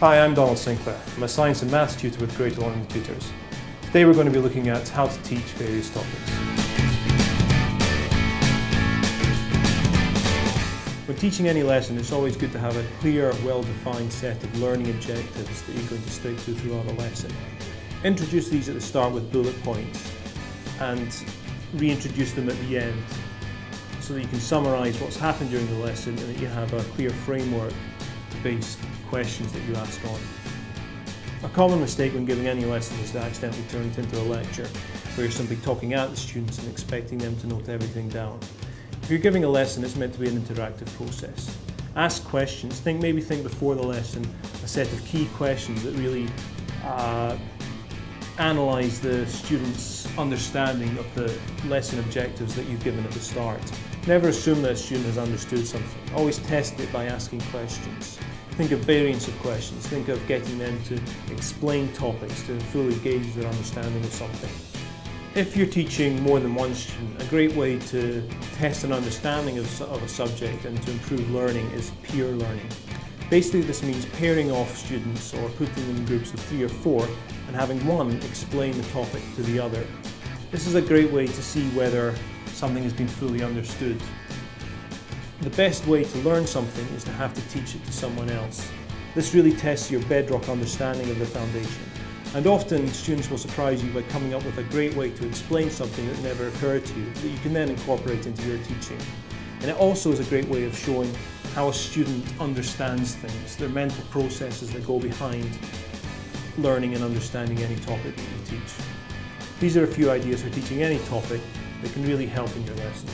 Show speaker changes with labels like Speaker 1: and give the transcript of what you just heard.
Speaker 1: Hi, I'm Donald Sinclair. I'm a science and maths tutor with Greater London Tutors. Today we're going to be looking at how to teach various topics. When teaching any lesson, it's always good to have a clear, well-defined set of learning objectives that you're going to stick to throughout the lesson. Introduce these at the start with bullet points and reintroduce them at the end so that you can summarise what's happened during the lesson and that you have a clear framework to base questions that you ask on. A common mistake when giving any lesson is to accidentally turn it into a lecture, where you're simply talking at the students and expecting them to note everything down. If you're giving a lesson, it's meant to be an interactive process. Ask questions. Maybe think before the lesson a set of key questions that really analyse the student's understanding of the lesson objectives that you've given at the start. Never assume that a student has understood something. Always test it by asking questions. Think of variants of questions. Think of getting them to explain topics to fully gauge their understanding of something. If you're teaching more than one student, a great way to test an understanding of a subject and to improve learning is peer learning. Basically, this means pairing off students or putting them in groups of 3 or 4 and having one explain the topic to the other. This is a great way to see whether something has been fully understood. The best way to learn something is to have to teach it to someone else. This really tests your bedrock understanding of the foundation. And often students will surprise you by coming up with a great way to explain something that never occurred to you that you can then incorporate into your teaching. And it also is a great way of showing how a student understands things, their mental processes that go behind learning and understanding any topic that you teach. These are a few ideas for teaching any topic that can really help in your lessons.